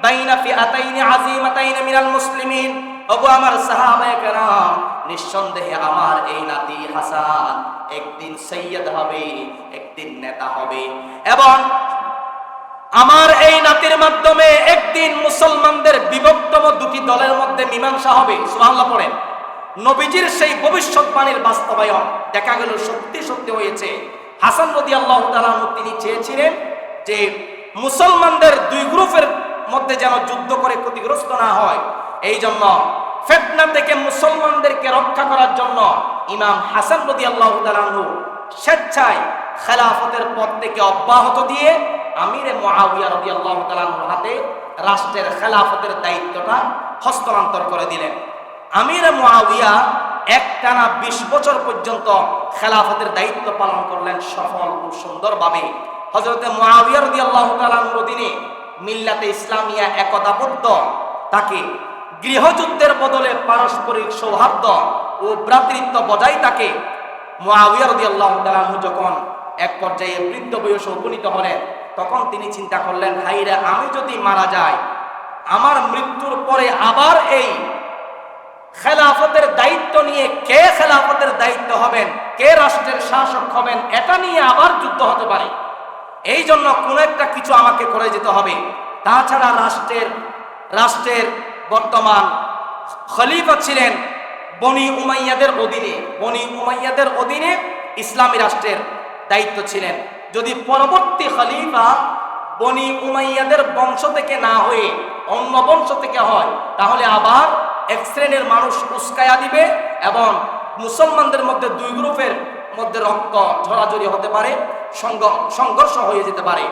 বাইনা ফিআতাইনি আযীমাতাইনি মিনাল মুসলিমিন। ওগো আমার সাহাবায়ে কেরাম, নিঃসন্দেহে আমার এই নাতি হাসান একদিন সৈয়দ হবে, একদিন নেতা হবে, এবং আমার এই নাতির মাধ্যমে একদিন মুসলমানদের বিভক্তম দুটি দলের মধ্যে মীমাংসা হবে। সুবহানাল্লাহ পড়েন। নবীজির সেই ভবিষ্যৎবাণীর বাস্তবায়ন দেখা গেল সত্যি সত্যি হয়েছে। হাসান রাদিয়াল্লাহু তাআলা তিনি চেয়েছিলেন যে মুসলমানদের দুই গ্রুপের মধ্যে যেন যুদ্ধ করে ক্ষতিগ্রস্ত না হয়, এই জন্য ফিতনা থেকে মুসলমানদেরকে রক্ষা করার জন্য ইমাম হাসান রাদিয়াল্লাহু তাআলা স্বেচ্ছায় খেলাফতের পদ থেকে অব্যাহত দিয়ে আমিরে মুআবিয়া রাদিয়াল্লাহু তাআলা হাতে রাষ্ট্রের খেলাফতের দায়িত্বটা হস্তান্তর করে দিলেন। আমিরে মুআবিয়া একটানা 20 বছর পর্যন্ত খেলাফতের দায়িত্ব পালন করলেন সফল ও সুন্দরভাবে। হযরতে মুআবিয়া রাদিয়াল্লাহু তাআলা অধীনে মিল্লাতে ইসলামিয়া একতাবদ্ধ, তাকে গৃহযুদ্ধের বদলে পারস্পরিক সৌহার্দ্য ও ভ্রাতৃত্ব বজায় থাকে। মুআবিয়া রাদিয়াল্লাহু তাআলা যখন এক পর্যায়ে বৃদ্ধ বয়সে উপনীত হলেন, তখন তিনি চিন্তা করলেন, হাইরে আমি যদি মারা যাই, আমার মৃত্যুর পরে আবার এই খেলাফতের দায়িত্ব নিয়ে কে খেলাফতের দায়িত্ব হবেন, কে রাষ্ট্রের শাসক হবেন, এটা নিয়ে আবার যুদ্ধ হতে পারে। এই জন্য কোন একটা কিছু আমাকে করে যেতে হবে। তাছাড়া রাষ্ট্রের বর্তমান খলিফা ছিলেন বনি উমাইয়াদের অধীনে, বনি উমাইয়াদের অধীনে ইসলামী রাষ্ট্রের দায়িত্ব ছিলেন। যদি পরবর্তী খলিফা বনি উমাইয়াদের বংশ থেকে না হয়ে অন্য বংশ থেকে হয়, তাহলে আবার এক শ্রেণীর মানুষ উস্কায়া দিবে এবং মুসলমানদের মধ্যে দুই গ্রুপের মধ্যে রক্ত ঝরাঝরি হতে পারে, সংঘর্ষ হয়ে যেতে পারে।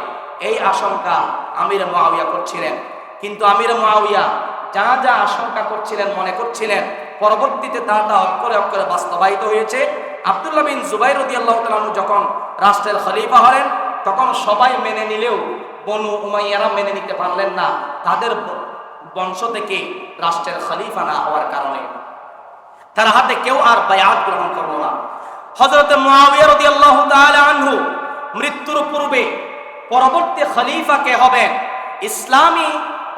এই আশঙ্কা আমির মুআবিয়া করছিলেন। কিন্তু আমির মুআবিয়া যা যা আশঙ্কা করছিলেন, মনে করছিলেন, পরবর্তীতে তা অক্ষরে অক্ষরে বাস্তবায়িত হয়েছে। আব্দুল্লাহ বিন জুবাইর রাদিয়াল্লাহু তাআলা যখন রাষ্ট্রের খলিফা হলেন, তখন সবাই মেনে নিলেও বনু উমাইয়ারা মেনে নিতে পারলেন না, তাদের বংশ থেকে রাষ্ট্রের খলিফা না হওয়ার কারণে তার হাতে কেউ আর বায়াত গ্রহণ করল না। হযরত মুআবিয়া রাদিয়াল্লাহু তাআলা আনহু মৃত্যুর পূর্বে পরবর্তী খলিফা কে হবেন, ইসলামী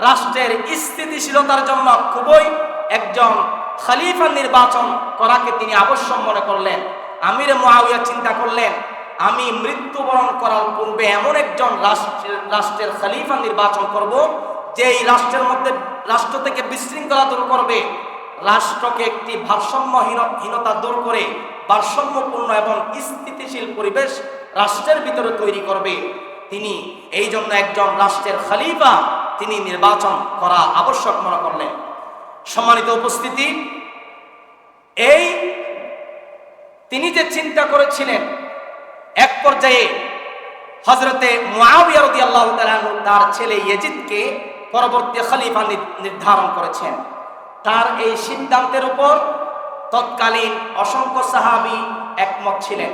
রাষ্ট্রের স্থিতিশীলতার জন্য খুবই একজন খলিফা নির্বাচন করাকে তিনি আবশ্যক মনে করলেন। আমির মুআবিয়া চিন্তা করলেন, আমি মৃত্যুবরণ করার পূর্বে এমন একজন রাষ্ট্রের খলিফা নির্বাচন করব, যে এই রাষ্ট্রের মধ্যে রাষ্ট্র থেকে বিশৃঙ্খলা দূর করবে, রাষ্ট্রকে একটি ভারসাম্যহীনতা দূর করে ভারসাম্যপূর্ণ এবং স্থিতিশীল পরিবেশ রাষ্ট্রের ভিতরে তৈরি করবে। তিনি এই জন্য একজন রাষ্ট্রের খলিফা তিনি নির্বাচন করা আবশ্যক মনে করলেন। সম্মানিত উপস্থিতি, তিনি যে চিন্তা করেছিলেন, এক পর্যায়ে হযরতে মুআবিয়া রাদিয়াল্লাহু তাআলা তার ছেলে ইয়াজিদকে পরবর্তী খলিফা নির্ধারণ করেছেন। তার এই সিদ্ধান্তের উপর তৎকালীন অসংখ্য সাহাবী একমত ছিলেন,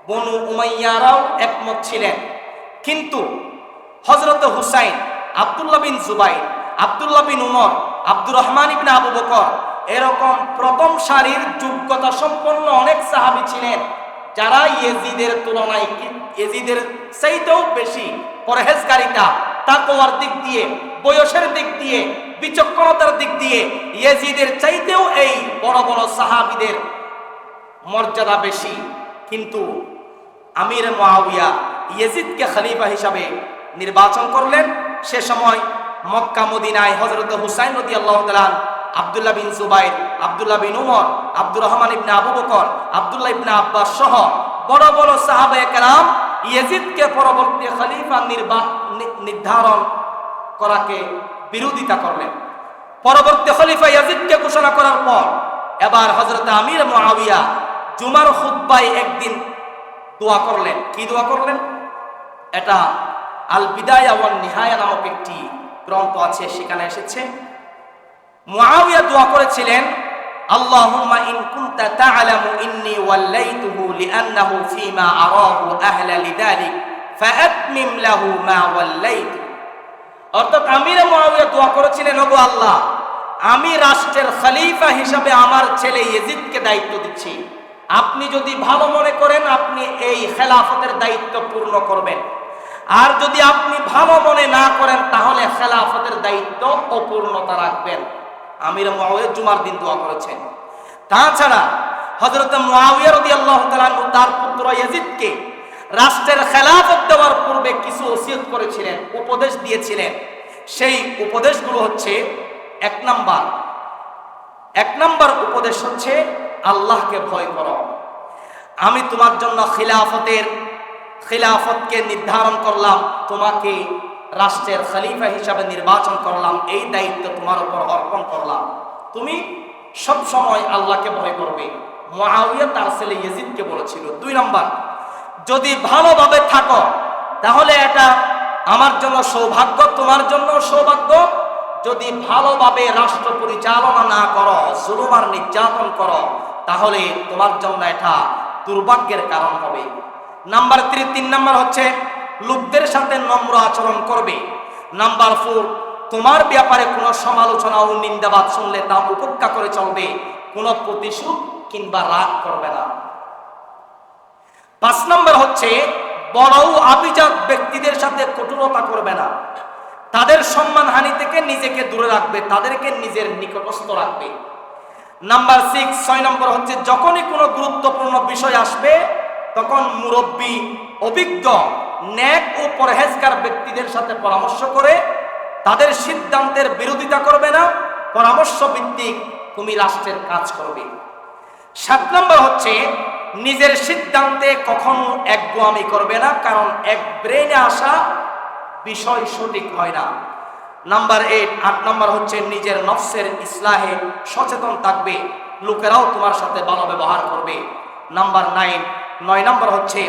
বনু উমাইয়ারাও একমত ছিলেন। কিন্তু হযরত হুসাইন, আব্দুল্লাহ বিন জুবাইর, আব্দুল্লাহ বিন উমর, আব্দুর রহমান ইবনে আবু বকর, এরকম প্রথম সারির যোগ্যতা সম্পন্ন অনেক সাহাবী ছিলেন, যারা ইয়েজিদের তুলনায়, ইয়েজিদের চাইতেও বেশি পরহেজগারিতা, তাকওয়ার দিক দিয়ে, বয়সের দিক দিয়ে, বিচক্ষণতার দিক দিয়ে ইয়েজিদের চাইতেও এই বড় বড় সাহাবীদের মর্যাদা বেশি। কিন্তু আমির মুআবিয়া ইয়াজিদকে খলিফা হিসাবে নির্বাচন করলেন। সে সময় মক্কা মদিনায় হযরত হুসাইন রাদিয়াল্লাহু তাআলা, আব্দুল্লাহ বিন জুবাইর, আব্দুল্লাহ বিন উমর, আব্দুর রহমান ইবনে আবু বকর, আব্দুল্লাহ ইবনে আব্বাস সহ বড় বড় সাহাবায়ে কেরাম ইয়াজিদকে পরবর্তী খলিফা নির্ধারণ করাকে বিরোধিতা করলেন। পরবর্তী খলিফা ইয়াজিদকে ঘোষণা করার পর এবার হযরত আমির মুআবিয়া জুমার খুতবায় একদিন দোয়া করলেন। কি দোয়া করলেন? এটা আল বিদায়া ওয়ান নিহায়া নামক একটি গ্রন্থ আছে, সেখানে এসেছে। মুআবিয়া দোয়া করেছিলেন, আল্লাহুম্মা ইন কুনতা তা'লামু ইন্নী ওয়াল্লাইতুহু লিআন্নাহু ফীমা আরাহু আহলা লিযালিক ফাআতমিম লাহু মা ওয়াল্লাইতু। অর্থাৎ আমির মুআবিয়া দোয়া করেছিলেন, ওগো আল্লাহ, আমি রাষ্ট্রের খলিফা হিসাবে আমার ছেলে ইয়াজিদকে দায়িত্ব দিচ্ছি, আপনি যদি ভালো মনে করেন আপনি এই খেলাফতের দায়িত্ব পূর্ণ করবেন, আর যদি আপনি ভালো মনে না করেন তাহলে খেলাফতের দায়িত্ব অপূর্ণতা রাখবেন। আমির মুআবিয়া জুমার দিন দোয়া করেছেন। তাছাড়া হযরত মুআবিয়া রাদিয়াল্লাহু তাআলা তার পুত্র ইয়াজিদকে রাষ্ট্রের খেলাফত দেওয়ার পূর্বে কিছু ওসিয়ত করেছিলেন, উপদেশ দিয়েছিলেন। সেই উপদেশগুলো হচ্ছে, এক নাম্বার উপদেশ হচ্ছে আল্লাহকে ভয় করো। আমি তোমার জন্য খিলাফতকে নির্ধারণ করলাম, তোমাকে রাষ্ট্রের খলিফা হিসাবে নির্বাচন করলাম, এই দায়িত্ব তোমার উপর অর্পণ করলাম, তুমি সব সময় আল্লাহকে ভয় করবে। মুআবিয়া তার ছেলে ইয়াজিদকে বলেছিল। 2 নাম্বার, যদি ভালোভাবে থাকো তাহলে এটা আমার জন্য সৌভাগ্য, তোমার জন্য সৌভাগ্য। যদি ভালোভাবে রাষ্ট্র পরিচালনা না করো, জুলুম আর নির্যাতন করো, তাহলে তোমার জন্য এটা দুর্ভাগ্যের কারণ হবে। নাম্বার 3 নাম্বার হচ্ছে লোকদের সাথে নম্র আচরণ করবে। নাম্বার 4, তোমার ব্যাপারে কোনো সমালোচনা ও নিন্দাবাদ শুনলে তা উপেক্ষা করে চলবে, কোনো প্রতিশোধ কিংবা রাগ করবে না। 5 নাম্বার হচ্ছে বড় ও আভিজাত ব্যক্তিদের সাথে কটুরতা করবে না, তাদের সম্মানহানি থেকে নিজেকে দূরে রাখবে, তাদেরকে নিজের নিকটস্থ রাখবে। নাম্বার 6 নম্বর হচ্ছে যখনই কোনো গুরুত্বপূর্ণ বিষয় আসবে তখন মুরব্বী, অভিজ্ঞ, নেক ও পরহেজগার ব্যক্তিদের সাথে পরামর্শ করে তাদের সিদ্ধান্তের বিরোধিতা করবে না, পরামর্শ ভিত্তিক তুমি রাষ্ট্রের কাজ করবে। 7 নম্বর হচ্ছে নিজের সিদ্ধান্তে কখনো একগুয়ামি করবে না, কারণ এক ব্রেনে আসা বিষয় সঠিক হয় না। নাম্বার 8 নম্বর হচ্ছে নিজের নফসের ইসলাহে সচেতন থাকবে, লোকেরাও তোমার সাথে ভালো ব্যবহার করবে। নাম্বার 9 নম্বর হচ্ছে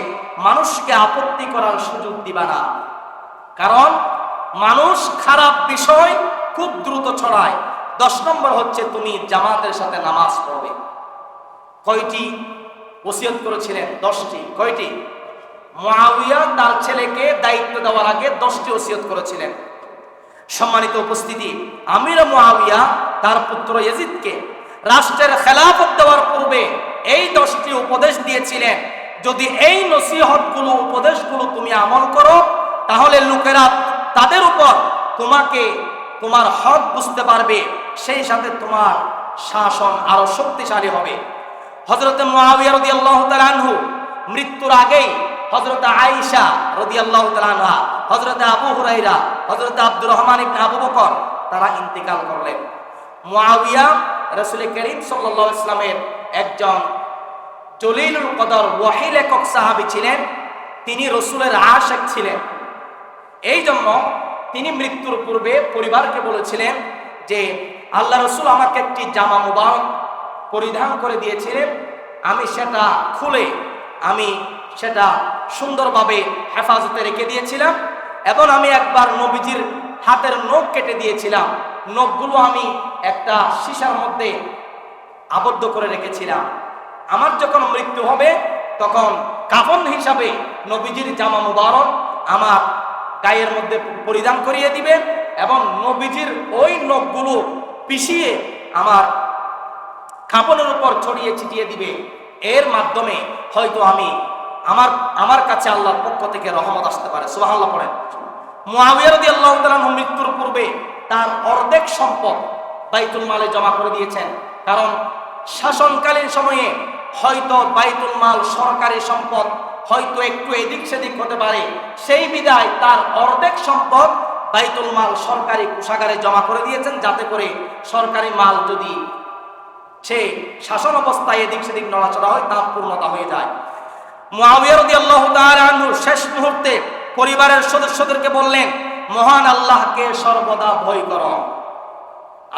মানুষকে আপত্তি করার সুযোগ দিবা না, কারণ মানুষ খারাপ বিষয় খুব দ্রুত ছড়ায়। 10 নম্বর হচ্ছে তুমি জামাতের সাথে নামাজ পড়বে। কয়টি ওসিয়ত করেছিলেন? 10টি। কয়টি? মুআবিয়া তার ছেলেকে দায়িত্ব দেওয়ার আগে 10টি ওসিয়ত করেছিলেন। সম্মানিত উপস্থিতি, আমির মুআবিয়া তার পুত্র ইয়াজিদকে রাষ্ট্রের খেলাফত দেওয়ার পূর্বে এই 10টি উপদেশ দিয়েছিলেন। যদি এই নসিহতগুলো, উপদেশগুলো তুমি আমল করো তাহলে লোকেরা তাদের উপর তোমার হক বুঝতে পারবে, সেই সাথে তোমার শাসন আরো শক্তিশালী হবে। হযরত মুআবিয়া রাদিয়াল্লাহু তাআলা আনহু মৃত্যুর আগেই হযরত আয়েশা রাদিয়াল্লাহু তাআলা আনহা, হযরত আবু হুরায়রা, হযরত আব্দুর রহমান ইবনে আবু বকর তারা ইন্তেকাল করলেন। মুআবিয়া রাসূল করিম সাল্লাল্লাহু আলাইহি ওয়াসাল্লামের একজন জলিলুল কদর ওয়াহী লেখক সাহাবী ছিলেন, তিনি রাসূলের আশিক ছিলেন। এই জন্য তিনি মৃত্যুর পূর্বে পরিবারকে বলেছিলেন যে আল্লাহ রাসূল আমাকে একটি জামা মুবারক পরিধান করে দিয়েছিলেন, আমি সেটা খুলে আমি সেটা সুন্দরভাবে হেফাজতে রেখে দিয়েছিলাম, এবং আমি একবার নবীজির হাতের নখ কেটে দিয়েছিলাম, নখগুলো আমি একটা সীসার মধ্যে আবদ্ধ করে রেখেছিলাম। আমার যখন মৃত্যু হবে তখন কাফন হিসাবে নবীজির জামা মুবারক আমার গায়ের মধ্যে পরিধান করিয়ে দিবে, এবং নবীজির ওই নখগুলো পিষিয়ে আমার কাফনের উপর ছড়িয়ে ছিটিয়ে দিবে। এর মাধ্যমে হয়তো আমার কাছে আল্লাহর পক্ষ থেকে রহমত আসতে পারে। সুবহানাল্লাহ পড়েন। মুআবিয়া রাদিয়াল্লাহু তাআলা মৃত্যুর পূর্বে তার অর্ধেক সম্পদ বাইতুল মালে জমা করে দিয়েছেন, কারণ শাসনকালীন সময়ে হয়তো বাইতুল মাল সরকারি সম্পদ, হয়তো একটু এদিক সেদিক হতে পারে, সেই বিধায় তার অর্ধেক সম্পদ বাইতুল মাল সরকারি কোষাগারে জমা করে দিয়েছেন, যাতে করে সরকারি মাল যদি সে শাসন অবস্থায় এদিক সেদিক নড়াচড়া হয় তা পূর্ণতা হয়ে যায়। মুআবিয়া রাদিয়াল্লাহু তাআলা আনহু শেষ মুহূর্তে পরিবারের সদস্যদেরকে বললেন, মহান আল্লাহকে সর্বদা ভয় করো।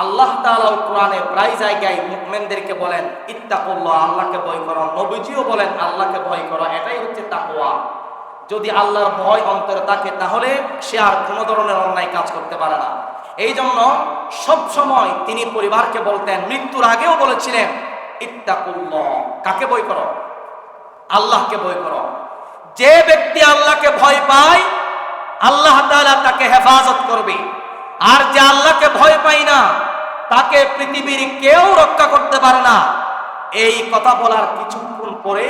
আল্লাহ তাআলা কোরআনে প্রায় জায়গায় মুমিনদেরকে বলেন ইত্তাকুল্লাহ, আল্লাহকে ভয় করো। নবীজিও বলেন আল্লাহকে ভয় করো, এটাই হচ্ছে তাকওয়া। যদি আল্লাহর ভয় অন্তরে থাকে তাহলে সে আর কোনো ধরনের অন্যায় কাজ করতে পারে না। এই জন্য সব সময় তিনি পরিবারকে বলতেন, মৃত্যুর আগেও বলেছিলেন ইত্তাকুল্লাহ, কাকে ভয় করো? আল্লাহকে ভয় করো। যে ব্যক্তি আল্লাহকে ভয় পায় আল্লাহ তাআলা তাকে হেফাজত করবে, আর যে আল্লাহকে ভয় পায় না তাকে পৃথিবীর কেউ রক্ষা করতে পারে না। এই কথা বলার কিছুক্ষণ পরে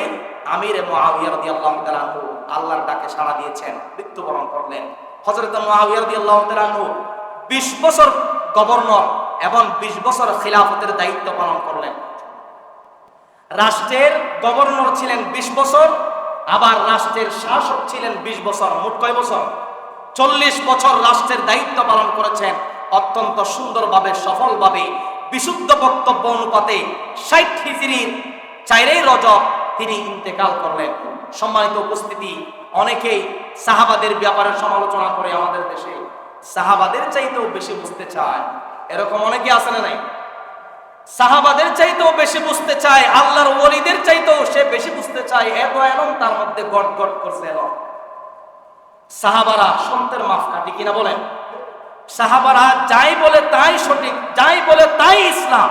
আমির মুআবিয়া রাদিয়াল্লাহু তাআলা আনহু আল্লাহর ডাকে সাড়া দিয়েছেন, মৃত্যুবরণ করলেন। হযরত মুআবিয়া রাদিয়াল্লাহু তাআলা আনহু 20 বছর গভর্নর এবং 20 বছর খিলাফতের দায়িত্ব পালন করলেন। রাষ্ট্রের গভর্নর ছিলেন 20 বছর, আবার রাষ্ট্রের শাসক ছিলেন 20 বছর, মোট কয় বছর? 40 বছর রাষ্ট্রের দায়িত্ব পালন করেছেন অত্যন্ত সুন্দরভাবে, সফলভাবে, বিশুদ্ধ বক্তব্য অনুপাতে। 60 হিজরির 4 রজব তিনি ইন্তেকাল করলেন। সম্মানিত উপস্থিতি, অনেকেই সাহাবাদের ব্যাপারে সমালোচনা করে আমাদের দেশে, সাহাবাদের চাইতেও বেশি বুঝতে চায়, এরকম অনেকে আছে না নাই? সাহাবাদের চাইতেও বেশি বুঝতে চায়, আল্লাহর ওলিদের চাইতেও সে বেশি বুঝতে চায়, এত এলম তার মধ্যে গট গট করছে। এলম সাহাবারা সন্তের মাপকাঠি কিনা বলেন? সাহাবারা যাই বলে তাই সঠিক, যাই বলে তাই ইসলাম।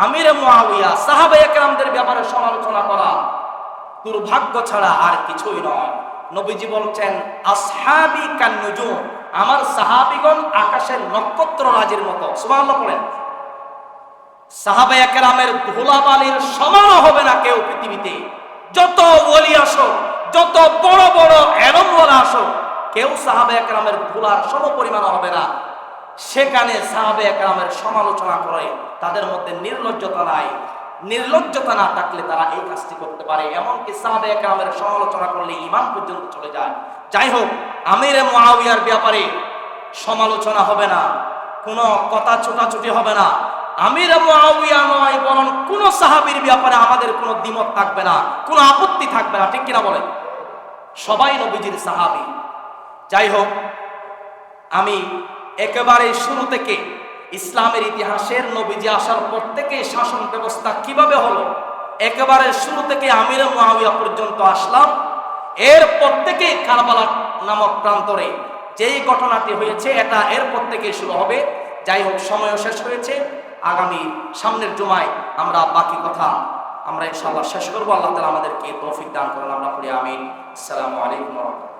আমির মুআবিয়া সাহাবায়ে কেরামদের ব্যাপারে সমালোচনা করা দুর্ভাগ্য ছাড়া আর কিছুই নয়। নবীজি বলছেন আসহাবি কান নুজুম, আমার সাহাবীগণ আকাশের নক্ষত্র রাজির মতো। সুবহানাল্লাহ পড়েন। সাহাবায়ে কেরামের ধুলাবালির সমান হবে না কেউ পৃথিবীতে। যত ওলি আসো, যত বড় বড় এলমওয়ালা আসো, কেউ সাহাবায়ে কেরামের ধুলার সমপরিমাণ হবে না। সেখানে সাহাবায়ে কেরামের সমালোচনা করে, তাদের মধ্যে নির্লজ্জতা নাই। নির্লজ্জতা না থাকলে তারা এই কাজটি করতে পারে। এমনকি সাহাবায়ে কেরামের সমালোচনা করলে ঈমান পর্যন্ত চলে যায়। যাই হোক, আমির মুআবিয়ার ব্যাপারে সমালোচনা হবে না, কোনো কথা ছোটাছুটি হবে না। আমির মুআবিয়া নয়, বরং কোন সাহাবীর ব্যাপারে আমাদের কোনো দ্বিমত থাকবে না, কোনো আপত্তি থাকবে না, ঠিক কিনা বলেন? সবাই নবীজির সাহাবী। যাই হোক, আমি একেবারে শুরু থেকে ইসলামের ইতিহাসের নবীজি আসার পর থেকে শাসন ব্যবস্থা কিভাবে হলো, একেবারে শুরু থেকে আমির মুআবিয়া পর্যন্ত আসলাম। এরপর থেকে কারবালা নামক প্রান্তরে যেই ঘটনাটি হয়েছে এটা এরপর থেকে শুরু হবে। যাই হোক, সময়ও শেষ হয়েছে। আগামী সামনের জুমায় আমরা বাকি কথা আমরা ইনশাআল্লাহ শেষ করবো। আল্লাহ তাআলা আমাদেরকে তৌফিক দান করেন। আমরা পড়ি আমিন। আসসালামু আলাইকুম ওয়া রাহমাতুল্লাহ।